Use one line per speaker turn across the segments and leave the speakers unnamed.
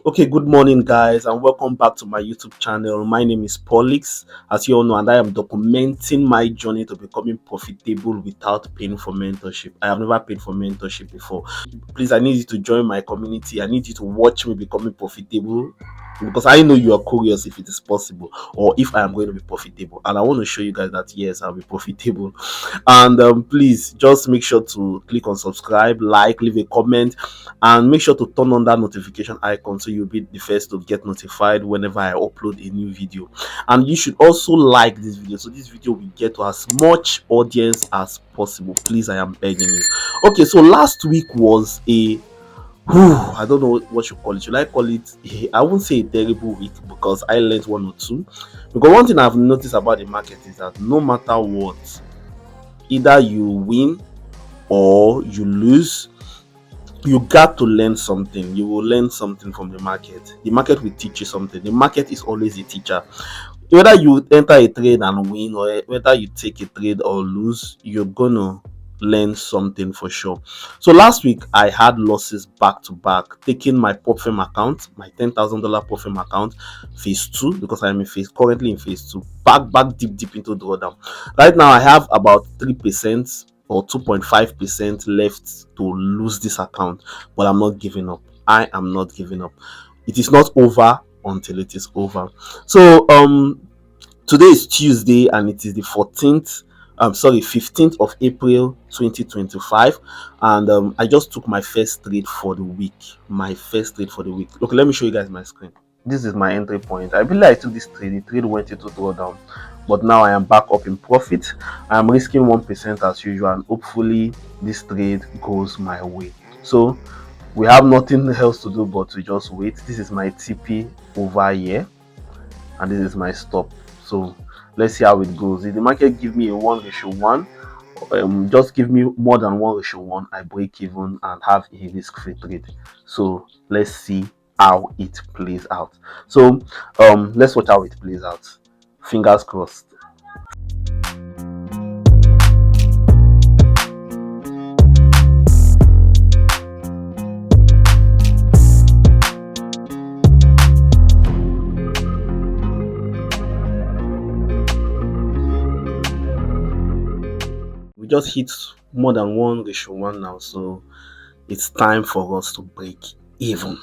Okay, good morning, guys, and welcome back to my YouTube channel. My name is Polix, as you all know, and I am documenting my journey to becoming profitable without paying for mentorship. I have never paid for mentorship before. Please, I need you to join my community. I need you to watch me becoming profitable because I know you are curious if it is possible or if I am going to be profitable, and I want to show you guys that yes, I'll be profitable. And please just make sure to click on subscribe, like, leave a comment, and make sure to turn on that notification icon so you'll be the first to get notified whenever I upload a new video. And you should also like this video so this video will get to as much audience as possible. Please, I am begging you. Okay, so last week was a I don't know what you call it. Should I call it I won't say a terrible week because I learned one or two. Because one thing I've noticed about the market is that no matter what, either you win or you lose, you got to learn something. You will learn something from the market. The market will teach you something. The market is always a teacher. Whether you enter a trade and win or whether you take a trade or lose, you're gonna learn something for sure. So last week I had losses back to back, taking my Profim account, my $10,000 Profim account, phase 2, because I'm currently in phase 2, back deep into drawdown. Right now I have about 3% or 2.5% left to lose this account, but I'm not giving up. I am not giving up. It is not over until it is over. So today is Tuesday and it is the 15th of April 2025, and I just took my first trade for the week. Okay, let me show you guys my screen. This is my entry point. I believe I took this trade. The trade went into drawdown, but now I am back up in profit. I am risking 1% as usual, and hopefully this trade goes my way. So we have nothing else to do but to just wait. This is my TP over here, and this is my stop. So let's see how it goes. If the market give me a 1:1, just give me more than 1:1, I break even and have a risk-free trade. So let's see how it plays out. So let's watch how it plays out. Fingers crossed. We just hit more than 1:1 now, so it's time for us to break even.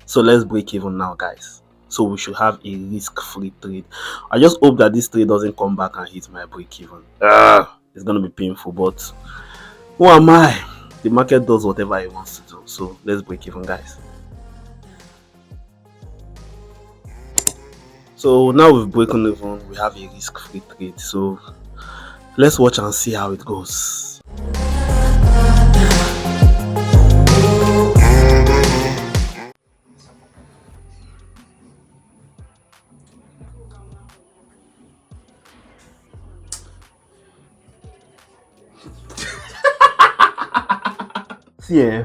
So let's break even now, guys. So we should have a risk-free trade. I just hope that this trade doesn't come back and hit my break even. It's gonna be painful, but who am I? The market does whatever it wants to do. So let's break even, guys. So now we've broken even, we have a risk-free trade. So let's watch and see how it goes. See,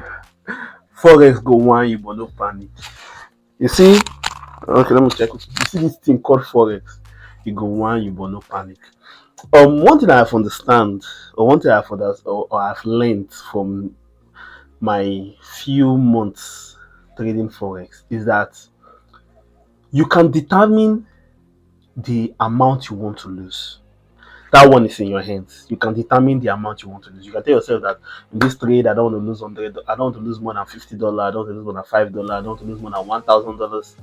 Forex go one, you but no panic. You see, okay, let me check. You see this thing called Forex, you go one, you but no panic. One thing I have understand, or one thing I've understood, or I've learned from my few months trading Forex is that you can determine the amount you want to lose. That one is in your hands. You can determine the amount you want to lose. You can tell yourself that in this trade, I don't want to lose $100. I don't want to lose more than $50. I don't want to lose more than $5. I don't want to lose more than $1,000.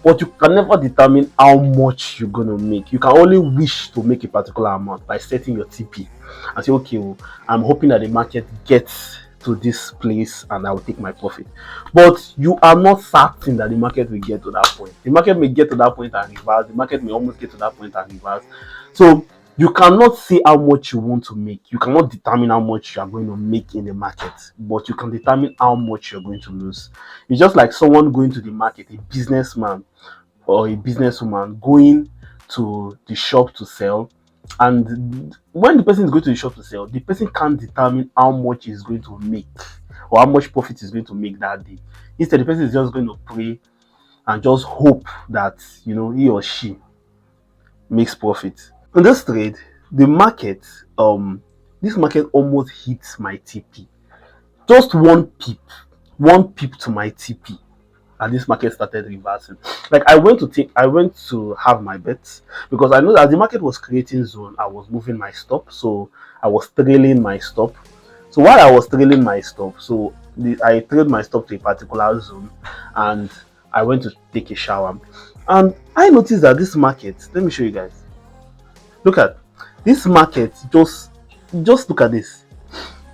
But you can never determine how much you're gonna make. You can only wish to make a particular amount by setting your TP and say, okay, well, I'm hoping that the market gets to this place and I will take my profit. But you are not certain that the market will get to that point. The market may get to that point and reverse. The market may almost get to that point and reverse. So you cannot say how much you want to make. You cannot determine how much you are going to make in the market, but you can determine how much you're going to lose. It's just like someone going to the market, a businessman or a businesswoman going to the shop to sell. And when the person is going to the shop to sell, the person can't determine how much he's going to make or how much profit he's going to make that day. Instead, the person is just going to pray and just hope that he or she makes profit. In this trade, the market, this market almost hits my TP. Just one peep to my TP. and this market started reversing. Like I went to have my bets because I know that as the market was creating zone, I was moving my stop, so I was trailing my stop. So while I was trailing my stop, I trailed my stop to a particular zone, and I went to take a shower, and I noticed that this market. Let me show you guys. Look at this market. Just look at this.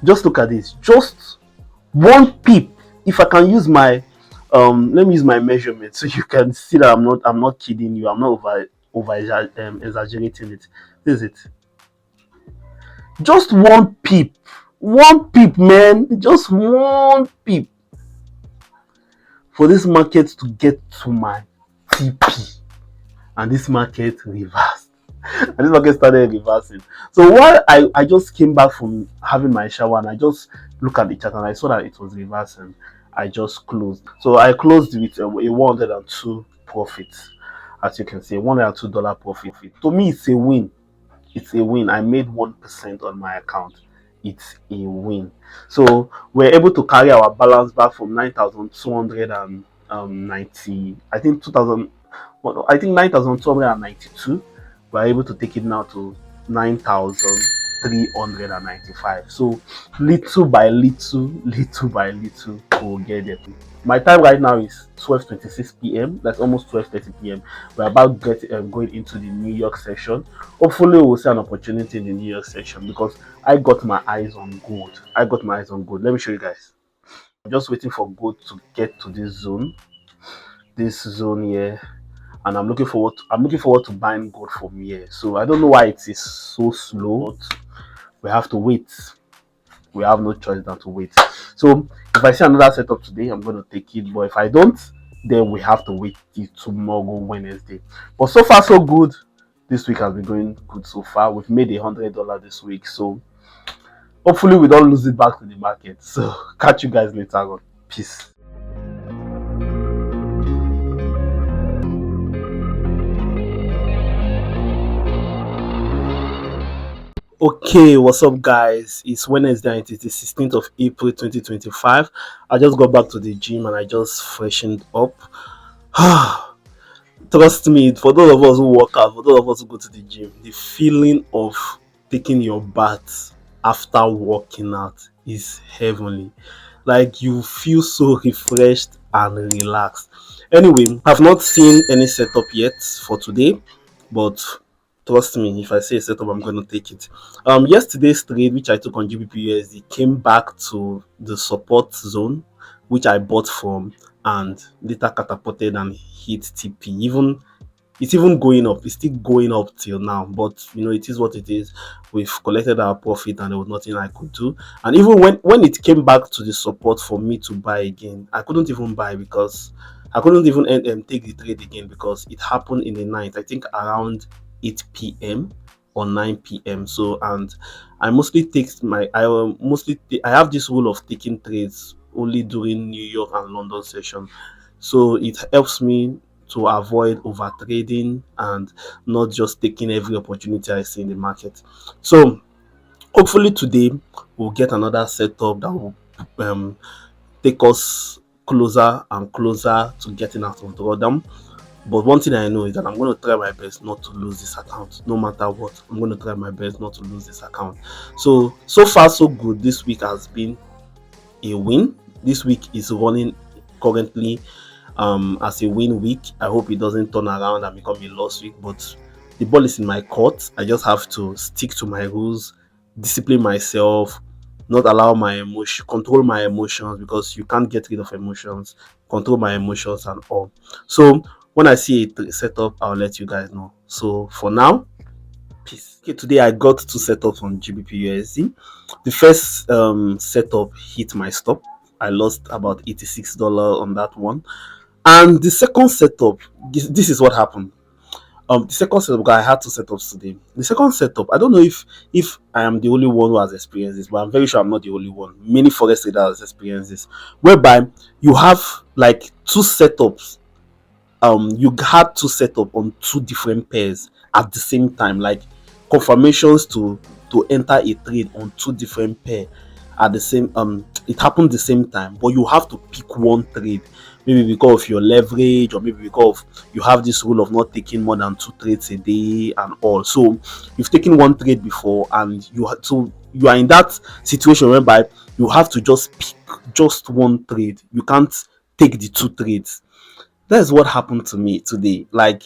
Just look at this. Just one peep. If I can use my let me use my measurement so you can see that I'm not kidding you. I'm not exaggerating it. This is it. Just one peep, man. Just one peep for this market to get to my TP, and this market reversed. And this market started reversing. So while I just came back from having my shower and I just looked at the chart and I saw that it was reversing, I just closed. So I closed with a 102 profit. As you can see, $102 profit. To me, it's a win. It's a win. I made 1% on my account. It's a win. So we're able to carry our balance back from 9,290. I think 9,292. We're able to take it now to 9,395. So little by little, we'll get it. My time right now is 12:26 p.m. That's almost 12:30 p.m. We're about going into the New York session. Hopefully, we'll see an opportunity in the New York session because I got my eyes on gold. Let me show you guys. I'm just waiting for gold to get to this zone here, and I'm looking forward to buying gold from here. So I don't know why it is so slow, but we have to wait. We have no choice than to wait. So if I see another setup today, I'm going to take it. But if I don't, then we have to wait till tomorrow, Wednesday. But so far, so good. This week has been going good so far. We've made $100 this week. So hopefully we don't lose it back to the market. So catch you guys later on. Peace. Okay, what's up, guys? It's Wednesday and it is the 16th of April 2025. I just got back to the gym and I just freshened up. Trust me, for those of us who work out, for those of us who go to the gym, the feeling of taking your bath after working out is heavenly. Like, you feel so refreshed and relaxed. Anyway, I've not seen any setup yet for today, but trust me, if I say a setup, I'm going to take it. Yesterday's trade, which I took on GBP came back to the support zone, which I bought from, and later catapulted and hit TP. It's even going up. It's still going up till now, but it is what it is. We've collected our profit and there was nothing I could do. And even when it came back to the support for me to buy again, I couldn't even buy because I couldn't even take the trade again because it happened in the night, I think around 8 p.m. or 9 p.m. So, and I mostly I have this rule of taking trades only during New York and London session. So it helps me to avoid over trading and not just taking every opportunity I see in the market. So hopefully today we'll get another setup that will take us closer and closer to getting out of drawdown. But one thing I know is that I'm going to try my best not to lose this account. No matter what, I'm going to try my best not to lose this account. So far so good. This week has been a win. This week is running currently as a win week. I hope it doesn't turn around and become a loss week, but the ball is in my court. I just have to stick to my rules, discipline myself, not allow control my emotions, because you can't get rid of emotions. Control my emotions and all. So when I see a setup, I'll let you guys know. So for now, peace. Okay, today I got two setups on GBP. The first setup hit my stop. I lost about $86 on that one. And the second setup, this is what happened. The second setup, I had two setups today. The second setup, I don't know if I am the only one who has experienced this, but I'm very sure I'm not the only one. Many forex traders experienced this, whereby you have like two setups. You had two setup on two different pairs at the same time, like confirmations to enter a trade on two different pair, at the same it happened the same time, but you have to pick one trade, maybe because of your leverage, or maybe because you have this rule of not taking more than 2 trades a day and all. So you've taken one trade before, and you are in that situation whereby you have to just pick just one trade. You can't take the 2 trades. That's what happened to me today. Like,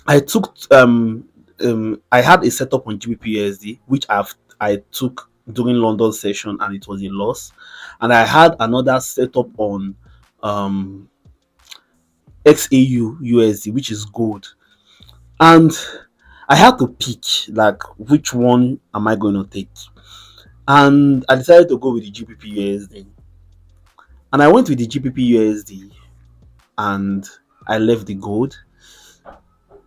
I took I had a setup on GBPUSD which I took during London session, and it was a loss. And I had another setup on um XAU USD, which is gold. And I had to pick, like, which one am I going to take? And I decided to go with the GBPUSD. And I went with the GBPUSD, and I left the gold,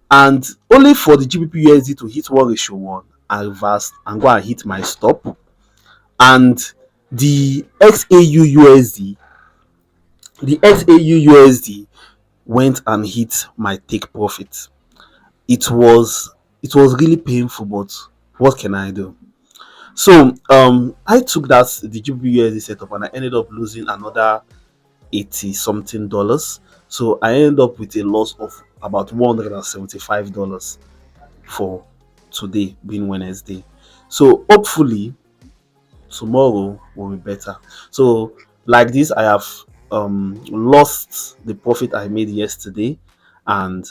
and only for the GBP USD to hit 1:1, I reversed and go and hit my stop. And the XAU USD, the XAU USD went and hit my take profit. It was really painful, but what can I do? So I took the GBP USD setup, and I ended up losing another 80 something dollars. So I ended up with a loss of about $175 for today, being Wednesday. So hopefully tomorrow will be better. So, like this, I have lost the profit I made yesterday, and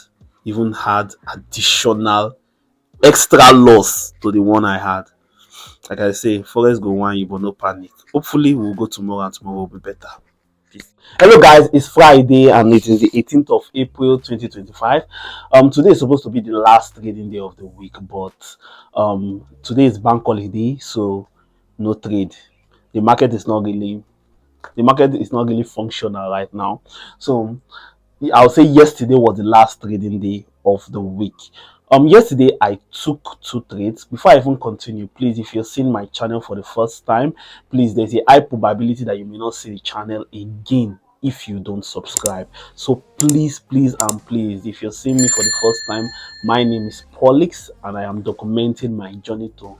even had additional extra loss to the one I had. Like I say, Forex go one you, but no panic. Hopefully we'll go tomorrow, and tomorrow will be better. Peace. Hello guys, it's Friday, and it is the 18th of April 2025. Today is supposed to be the last trading day of the week, but today is bank holiday, so no trade. The market is not really functional right now. So I'll say yesterday was the last trading day of the week. Yesterday I took 2 trades. Before I even continue, please, if you're seeing my channel for the first time, please, there's a high probability that you may not see the channel again if you don't subscribe. So please, please, and please, if you're seeing me for the first time, my name is Polix, and I am documenting my journey to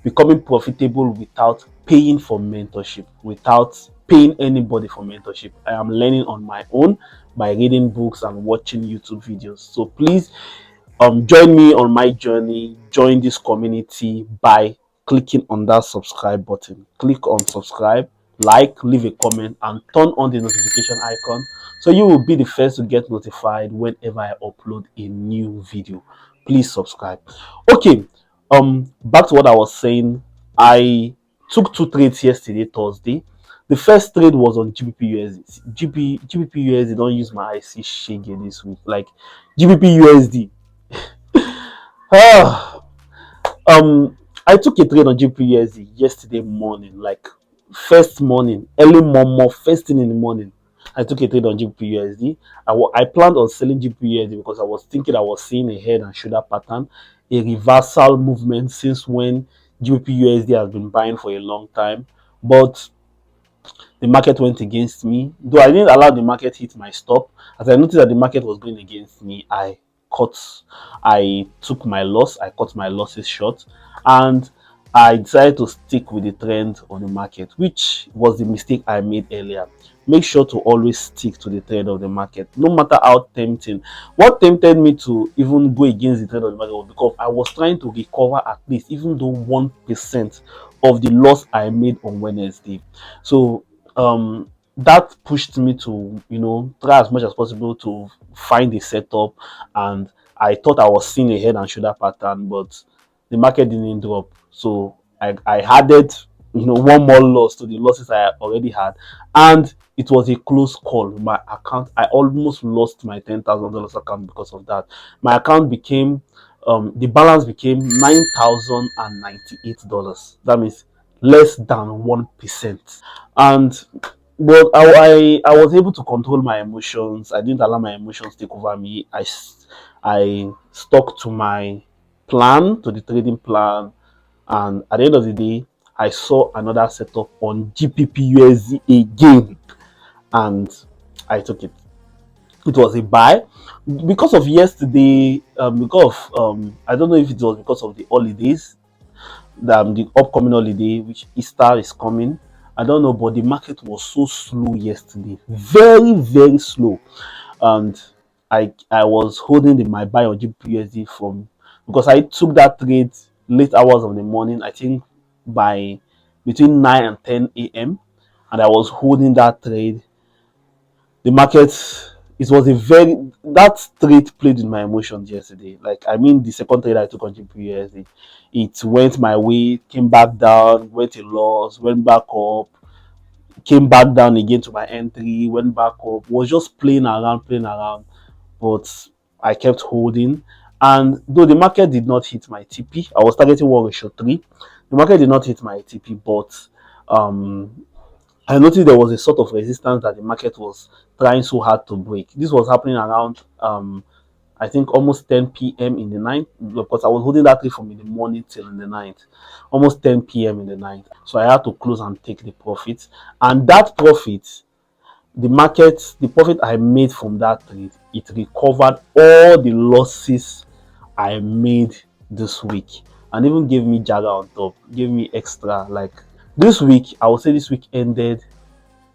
becoming profitable without paying for mentorship, without paying anybody for mentorship. I am learning on my own by reading books and watching YouTube videos. So please join me on my journey. Join this community by clicking on that subscribe button. Click on subscribe, like, leave a comment, and turn on the notification icon, so you will be the first to get notified whenever I upload a new video. Please subscribe. Okay, back to what I was saying. I took 2 trades yesterday, Thursday. The first trade was on GBP GBP don't use my IC shege this week. Like, GBP Ah, I took a trade on GPUSD yesterday morning, like first morning, early morning, first thing in the morning. I took a trade on GPUSD. I planned on selling GPUSD because I was thinking I was seeing a head and shoulder pattern, a reversal movement since when GPUSD has been buying for a long time. But the market went against me. Though I didn't allow the market hit my stop, as I noticed that the market was going against me, cut, I took my loss, I cut my losses short, and I decided to stick with the trend of the market, which was the mistake I made earlier. Make sure to always stick to the trend of the market, no matter how tempting. What tempted me to even go against the trend of the market was because I was trying to recover at least, even though 1% of the loss I made on Wednesday. So that pushed me to, try as much as possible to find a setup. And I thought I was seeing a head and shoulder pattern, but the market didn't drop. So I added, one more loss to the losses I already had, and it was a close call. My account, I almost lost my $10,000 account because of that. My account became, the balance became $9,098. That means less than 1%. And but I was able to control my emotions. I didn't allow my emotions take over me. I stuck to my plan, to the trading plan, and at the end of the day, I saw another setup on GPPUSD again, and I took it. It was a buy because of yesterday. Because I don't know if it was because of the holidays. the upcoming holiday, which Easter is coming. I don't know, but the market was so slow yesterday, very very slow, and I was holding my buy on GPUSD from, because I took that trade late hours of the morning. I think by between 9 and 10 a.m. and I was holding that trade. The market, it was a very, that trade played with my emotions yesterday. Like, I mean, the second trade I took on GPUSD, it went my way, came back down, went a loss, went back up, came back down again to my entry, went back up, was just playing around, but I kept holding. And though the market did not hit my TP, I was targeting 1:3. The market did not hit my TP, but um I noticed there was a sort of resistance that the market was trying so hard to break. This was happening around I think almost 10 p.m. in the night, because I was holding that trade from in the morning till in the night, almost 10 p.m. in the night. So I had to close and take the profit. And that profit, the profit I made from that trade, it recovered all the losses I made this week, and even gave me Jaga on top, gave me extra. Like, this week, I would say this week ended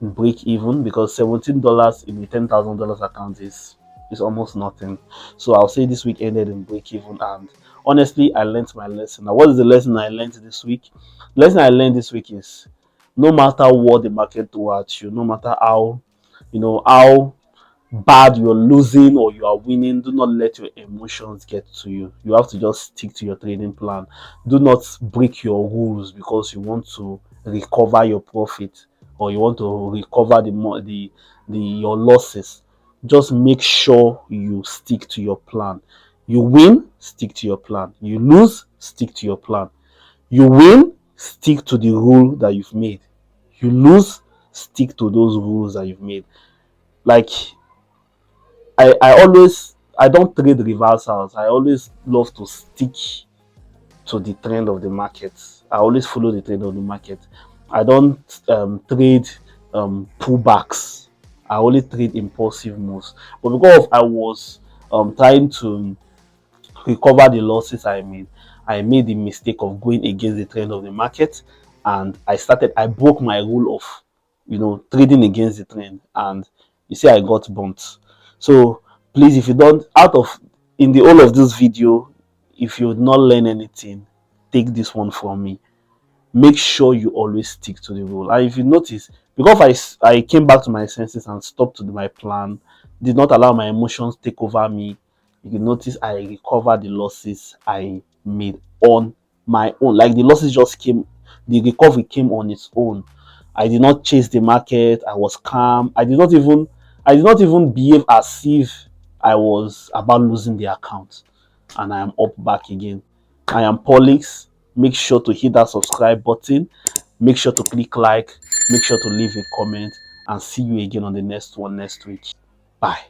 break even, because $17 in a $10,000 account is almost nothing. So I'll say this week ended in break even, and honestly, I learned my lesson. Now, what is the lesson I learned this week? The lesson I learned this week is, no matter what the market throw at you, no matter how, how bad you're losing or you are winning, do not let your emotions get to you. You have to just stick to your trading plan. Do not break your rules because you want to recover your profit, or you want to recover the your losses. Just make sure you stick to your plan. You win, stick to your plan. You lose, stick to your plan. You win, stick to the rule that you've made. You lose, stick to those rules that you've made. Like, I don't trade reversals. I always love to stick to the trend of the market. I always follow the trend of the market. I don't trade pullbacks. I only trade impulsive moves. But because I was trying to recover the losses I made the mistake of going against the trend of the market, and I broke my rule of, trading against the trend, and you see, I got bumped. So please, if you don't, out of in the whole of this video, if you would not learn anything, take this one from me. Make sure you always stick to the rule. And if you notice, because I came back to my senses and stopped to my plan, did not allow my emotions take over me, you can notice I recovered the losses I made on my own. Like, the losses just came, the recovery came on its own. I did not chase the market. I was calm. I did not even behave as if I was about losing the account. And I am up back again. I am Polix. Make sure to hit that subscribe button. Make sure to click like. Make sure to leave a comment. And see you again on the next one next week. Bye.